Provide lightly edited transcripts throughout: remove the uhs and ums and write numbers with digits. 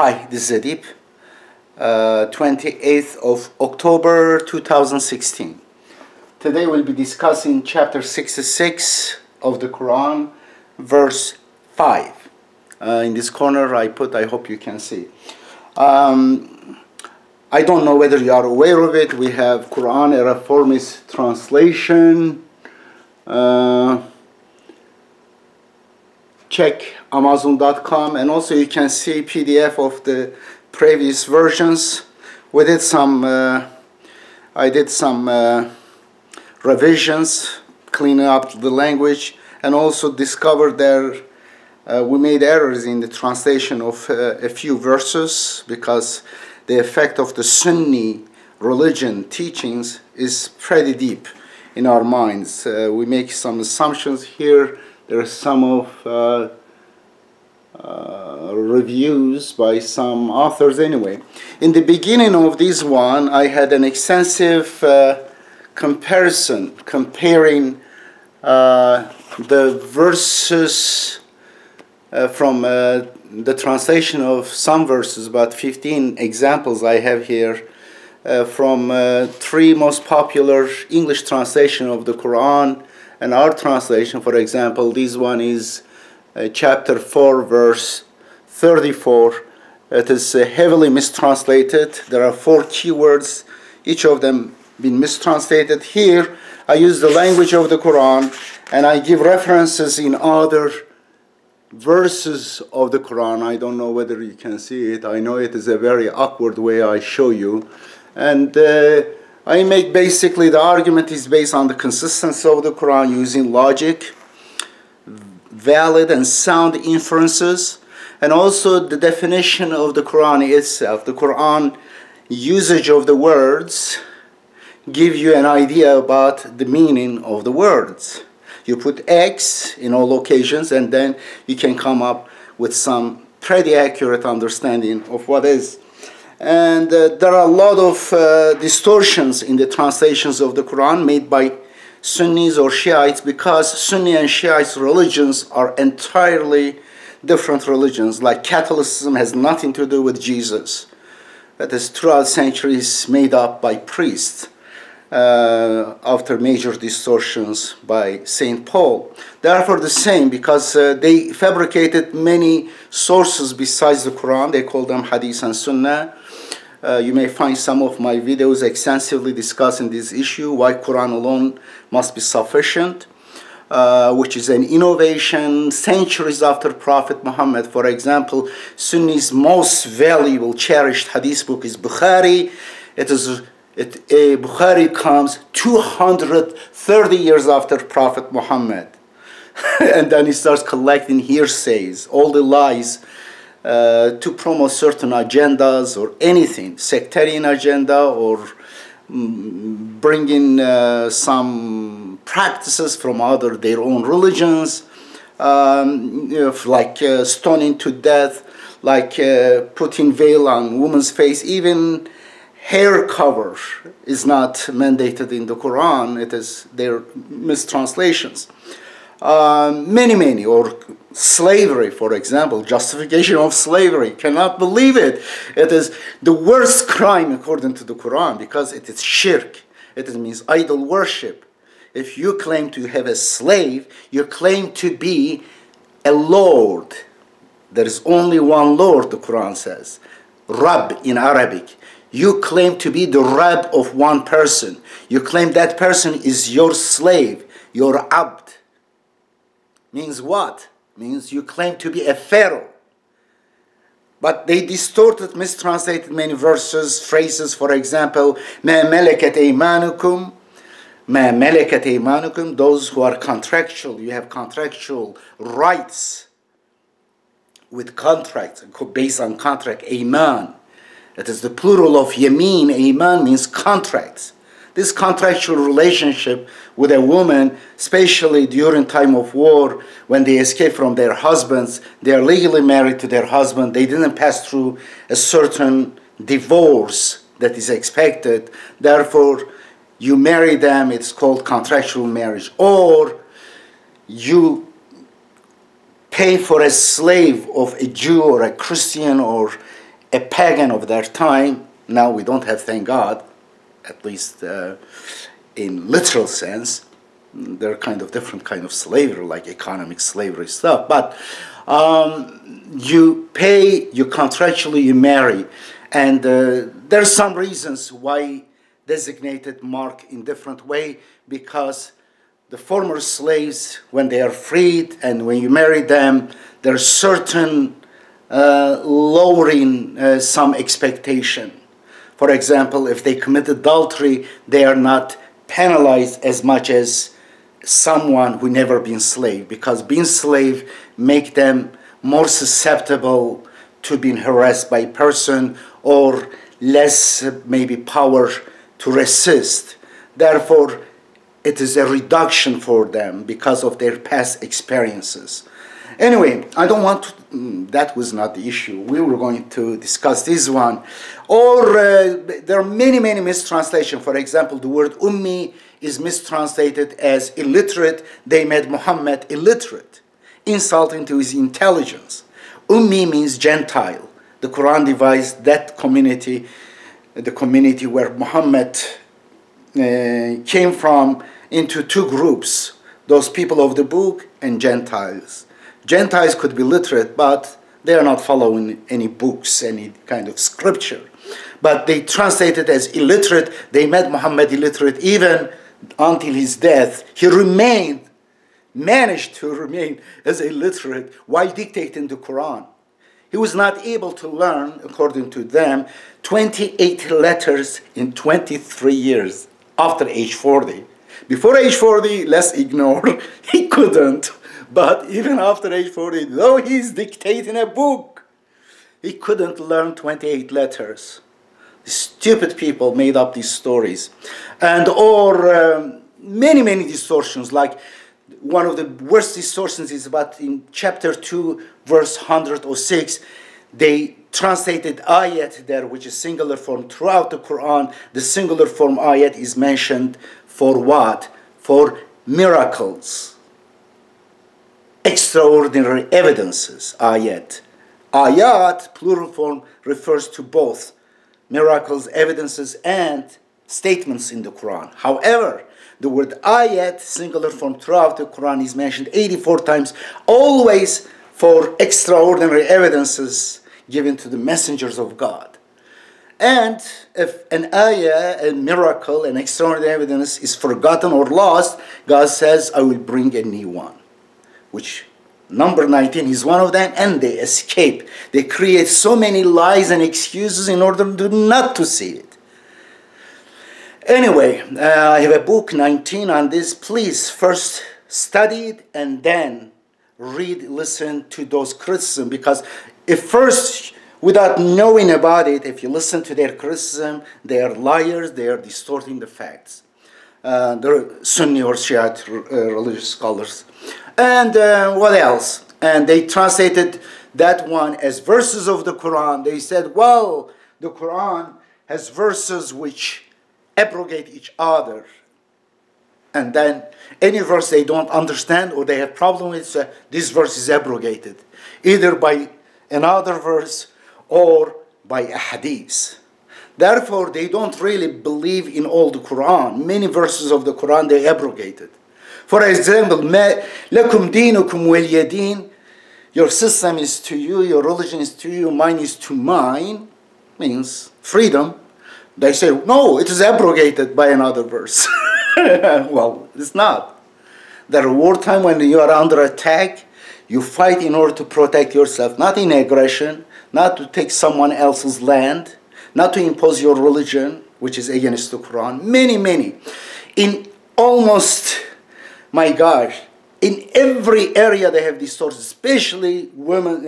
Hi, this is Edip, 28th of October 2016. Today we'll be discussing chapter 66 of the Quran, verse 5. In this corner I hope you can see. I don't know whether you are aware of it. We have Quran, a Reformist translation. Check Amazon.com, and also you can see PDF of the previous versions. We did some, I did some revisions, cleaning up the language, and also discovered we made errors in the translation of a few verses because the effect of the Sunni religion teachings is pretty deep in our minds. We make some assumptions here. There are some of reviews by some authors anyway. In the beginning of this one, I had an extensive comparison, comparing the verses from the translation of some verses, about 15 examples I have here, from three most popular English translation of the Quran, and our translation. For example, this one is chapter 4, verse 34. It is heavily mistranslated. There are 4 keywords, each of them been mistranslated. Here, I use the language of the Quran, and I give references in other verses of the Quran. I don't know whether you can see it. I know it is a very awkward way I show you. And I make basically the argument is based on the consistency of the Quran using logic, valid and sound inferences, and also the definition of the Quran itself. The Quran usage of the words give you an idea about the meaning of the words. You put X in all occasions, and then you can come up with some pretty accurate understanding of what is. And there are a lot of distortions in the translations of the Quran made by Sunnis or Shiites, because Sunni and Shiite religions are entirely different religions. Like Catholicism has nothing to do with Jesus. That is throughout centuries made up by priests after major distortions by St. Paul. Therefore the same, because they fabricated many sources besides the Quran. They call them Hadith and Sunnah. You may find some of my videos extensively discussing this issue, why Quran alone must be sufficient, which is an innovation centuries after Prophet Muhammad. For example, Sunni's most valuable, cherished hadith book is Bukhari. Bukhari comes 230 years after Prophet Muhammad. And then he starts collecting hearsays, all the lies, to promote certain agendas or anything, sectarian agenda, or bringing some practices from their own religions, like stoning to death, like putting veil on woman's face. Even hair cover is not mandated in the Quran. It is their mistranslations. Many, or slavery, for example, justification of slavery, cannot believe it. It is the worst crime according to the Quran, because it is shirk. It means idol worship. If you claim to have a slave, you claim to be a lord. There is only one Lord, the Quran says. Rabb in Arabic. You claim to be the Rabb of one person. You claim that person is your slave, your abd. Means what? Means you claim to be a pharaoh. But they distorted, mistranslated many verses, phrases. For example, مَا مَلَكَتْ أَيْمَانُكُمْ مَا مَلَكَتْ أَيْمَانُكُمْ. Those who are contractual, you have contractual rights with contracts, based on contract, Ayman. It is the plural of Yamin. Ayman means contracts. This contractual relationship with a woman, especially during time of war, when they escape from their husbands, they are legally married to their husband. They didn't pass through a certain divorce that is expected. Therefore, you marry them, it's called contractual marriage. Or you pay for a slave of a Jew or a Christian or a pagan of their time. Now we don't have, thank God, at least in literal sense. They're kind of different kind of slavery, like economic slavery stuff. But you pay, you contractually, you marry. And there's some reasons why designated mark in different way, because the former slaves, when they are freed and when you marry them, there's certain lowering some expectation. For example, if they commit adultery, they are not penalized as much as someone who never been slave, because being slave make them more susceptible to being harassed by a person, or less maybe power to resist. Therefore, it is a reduction for them because of their past experiences. Anyway, I don't want to, that was not the issue. We were going to discuss this one. Or there are many, many mistranslations. For example, the word ummi is mistranslated as illiterate. They made Muhammad illiterate, insulting to his intelligence. Ummi means Gentile. The Quran divides that community, the community where Muhammad came from, into two groups, those people of the book and Gentiles. Gentiles could be literate, but they are not following any books, any kind of scripture. But they translated as illiterate. They made Muhammad illiterate even until his death. He managed to remain as illiterate while dictating the Quran. He was not able to learn, according to them, 28 letters in 23 years after age 40. Before age 40, let's ignore, he couldn't. But even after age 40, though he's dictating a book, he couldn't learn 28 letters. Stupid people made up these stories. And or many, many distortions, like one of the worst distortions is about in chapter 2, verse 106, they translated ayat there, which is singular form throughout the Quran. The singular form ayat is mentioned for what? For miracles, extraordinary evidences, ayat. Ayat, plural form, refers to both miracles, evidences, and statements in the Quran. However, the word ayat, singular form throughout the Quran, is mentioned 84 times, always for extraordinary evidences given to the messengers of God. And if an ayah, a miracle, an extraordinary evidence is forgotten or lost, God says, I will bring a new one, which number 19 is one of them, and they escape. They create so many lies and excuses in order not to see it. Anyway, I have a book, 19, on this. Please first study it and then read, listen to those criticisms, because if first, without knowing about it, if you listen to their criticism, they are liars, they are distorting the facts. They're Sunni or Shiite religious scholars. And what else? And they translated that one as verses of the Quran. They said, well, the Quran has verses which abrogate each other. And then any verse they don't understand or they have problem with, this verse is abrogated, either by another verse or by a hadith. Therefore, they don't really believe in all the Quran. Many verses of the Quran they abrogated. For example, لَكُمْ دِينُكُمْ وَلِيَ دِينُ, your system is to you, your religion is to you, mine is to mine, means freedom. They say, no, it is abrogated by another verse. Well, it's not. There are wartime when you are under attack, you fight in order to protect yourself, not in aggression, not to take someone else's land, not to impose your religion, which is against the Quran. Many, many. In almost, my gosh, in every area they have distorted, especially women,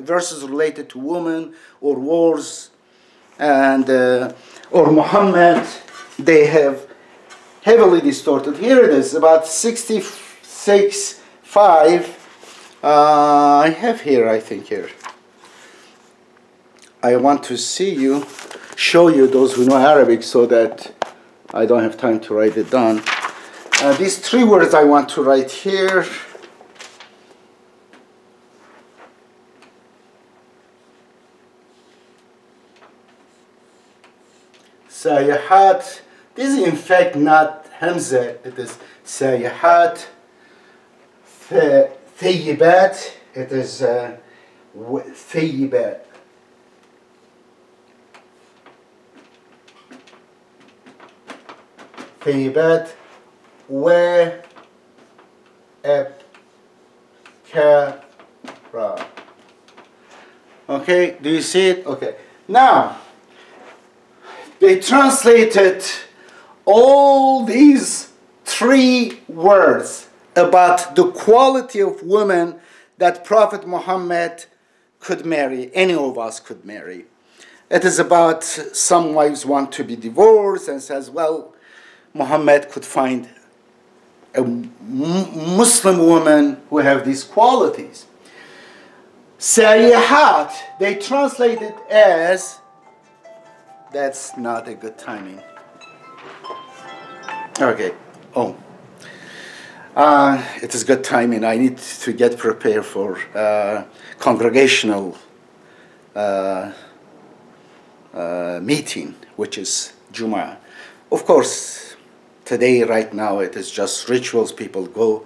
verses related to women or wars, and or Muhammad, they have heavily distorted. Here it is, about 66.5. I have here, I think here. I want to show you those who know Arabic so that I don't have time to write it down. These three words I want to write here. Sayahat. This is in fact not Hamza, it is Sayahat. Thayyibat, it is Thayyibat. Thayyibat wa abkara. Okay, do you see it? Okay. Now, they translated all these three words about the quality of women that Prophet Muhammad could marry, any of us could marry. It is about some wives want to be divorced and says, well, Muhammad could find a Muslim woman who have these qualities. Sayihat, they translate it as, that's not a good timing. Okay, oh. It is good timing. I need to get prepared for congregational meeting, which is Jumu'ah. Of course, today, right now, it is just rituals. People go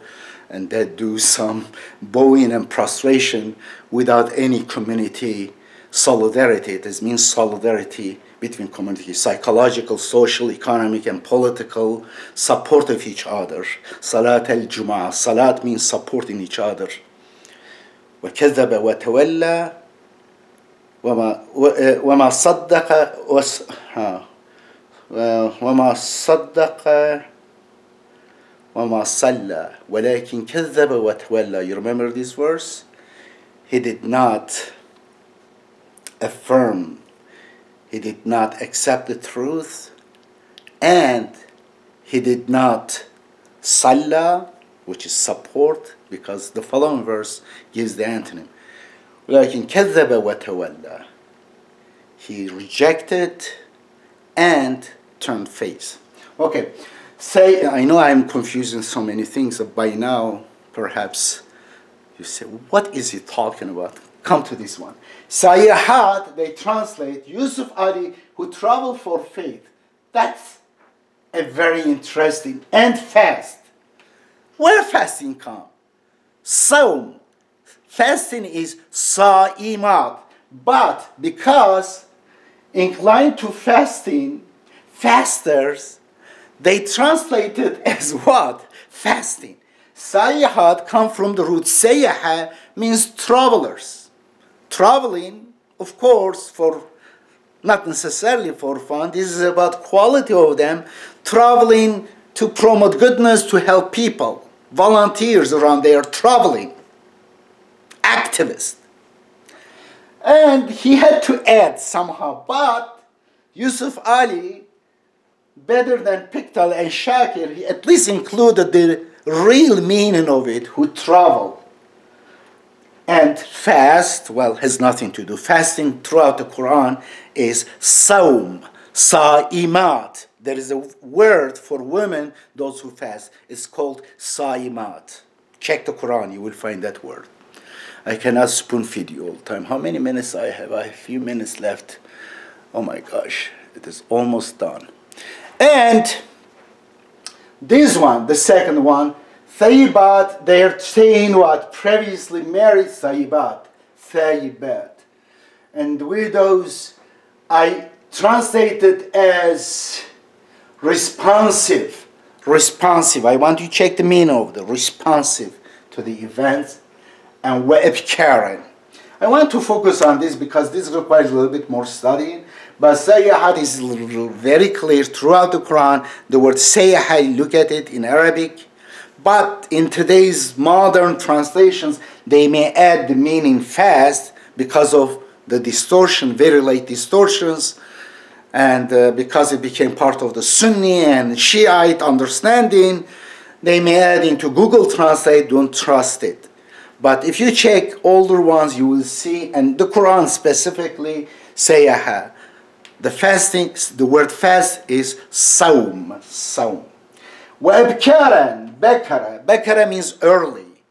and they do some bowing and prostration without any community solidarity. It means solidarity between communities, psychological, social, economic, and political support of each other. Salat al-Jumu'ah. Salat means supporting each other. وَكَذَّبَ وَتَوَلَّى وَمَا صَدَّقَ وَمَا صَلَّى وَلَكِنْ كَذَّبَ وَتَوَلَّى. You remember this verse? He did not affirm, he did not accept the truth, and he did not salla, which is support, because the following verse gives the antonym. وَلَكِنْ كَذَّبَ وَتَوَلَّى. He rejected and turned face. Okay, say, I know I'm confusing so many things, but by now, perhaps you say, what is he talking about? Come to this one. Sayahat, they translate Yusuf Ali, who traveled for faith. That's a very interesting, and fast. Where fasting come? Sawm. Fasting is sa'imat. But because inclined to fasting, fasters, they translate it as what? Fasting. Sayahat come from the root sayaha, means travelers. Traveling, of course, for not necessarily for fun. This is about quality of them. Traveling to promote goodness, to help people. Volunteers around there traveling. Activists. And he had to add somehow. But Yusuf Ali, better than PICKTHALL and SHAKİR, he at least included the real meaning of it, who travel. And fast, well, has nothing to do. Fasting throughout the Quran is sawm, sa'imat. There is a word for women, those who fast. It's called sa'imat. Check the Quran, you will find that word. I cannot spoon feed you all the time. How many minutes I have? I have a few minutes left. Oh my gosh, it is almost done. And this one, the second one, Thayyibat, they are saying what? Previously married Thayyibat. Thayyibat. And widows, I translated as responsive. Responsive. I want you to check the meaning of the responsive to the events. And appreciative. I want to focus on this because this requires a little bit more studying. But Sayyahat is very clear throughout the Quran. The word Sayyahat, look at it in Arabic. But in today's modern translations, they may add the meaning fast because of the distortion, very late distortions, and because it became part of the Sunni and Shiite understanding, they may add into Google Translate, don't trust it. But if you check older ones, you will see, and the Quran specifically, Sayyaha. The fasting, the word fast is sawm, sawm. وَأَبْكَارًا, bakara. Bakara means early.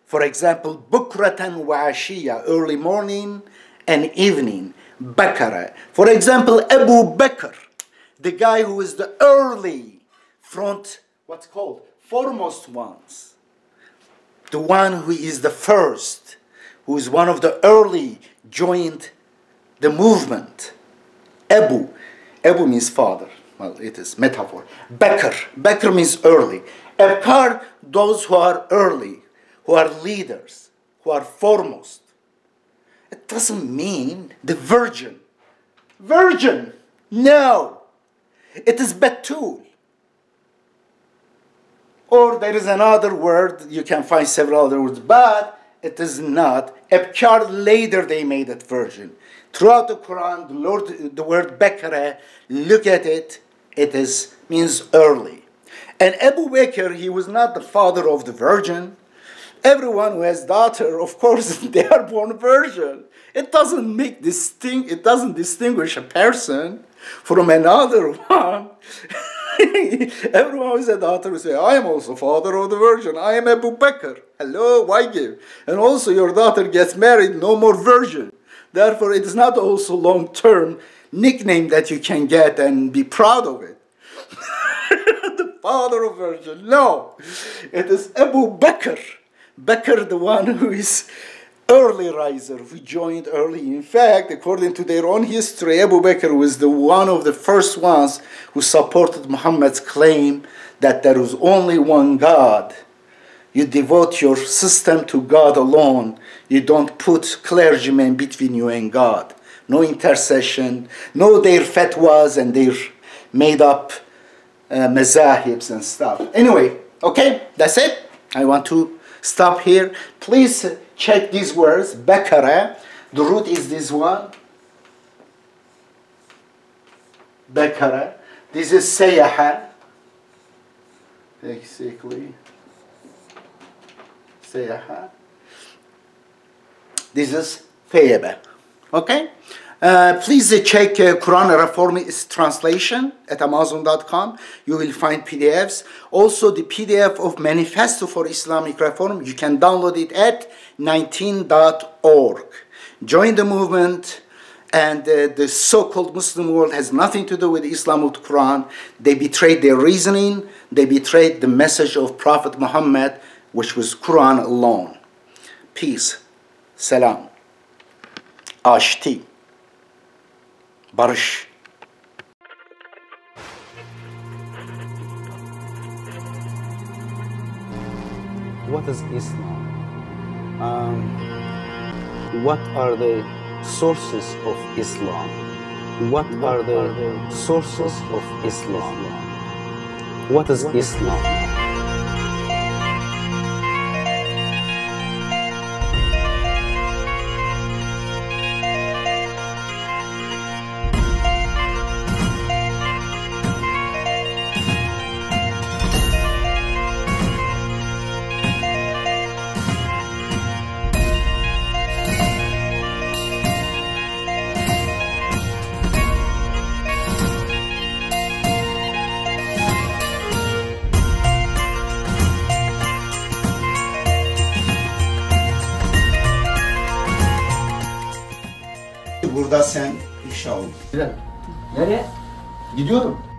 For example, bukratan wa ashiya, early morning and evening. Bakara. For example, Abu Bakr, the guy who is the early front, what's called, foremost ones. The one who is the first, who is one of the early joined the movement. Ebu means father. Well, it is metaphor. Bekr means early. Ebkar, those who are early, who are leaders, who are foremost. It doesn't mean the virgin. Virgin, no. It is Betul. Or there is another word, you can find several other words, but it is not. Ebkar, later they made it virgin. Throughout the Quran, the word Bekra, look at it, means early. And Abu Bakr, he was not the father of the virgin. Everyone who has daughter, of course, they are born virgin. It doesn't distinguish a person from another one. Everyone who has a daughter will say, I am also father of the virgin. I am Abu Bakr. Hello, why give? And also your daughter gets married, no more virgin. Therefore, it is not also long-term nickname that you can get and be proud of it. The father of virgin. No, it is Abu Bakr. Bakr, the one who is early riser, who joined early. In fact, according to their own history, Abu Bakr was the one of the first ones who supported Muhammad's claim that there was only one God. You devote your system to God alone. You don't put clergymen between you and God. No intercession, no their fatwas and their made-up mazahibs and stuff. Anyway, okay, that's it. I want to stop here. Please check these words. Bakara, the root is this one. Bakara. This is sayaha. Basically. Sayaha. This is fayaba. Okay? Please check Quran Reformist translation at Amazon.com. You will find PDFs. Also, the PDF of Manifesto for Islamic Reform, you can download it at 19.org. Join the movement, and the so-called Muslim world has nothing to do with Islam or the Quran. They betrayed their reasoning. They betrayed the message of Prophet Muhammad, which was Quran alone. Peace. Salam. Ashti. Barış. What is Islam? What are the sources of Islam? What are the sources of Islam? What is Islam? Burada sen ifşa oldun. Nereye? Gidiyorum.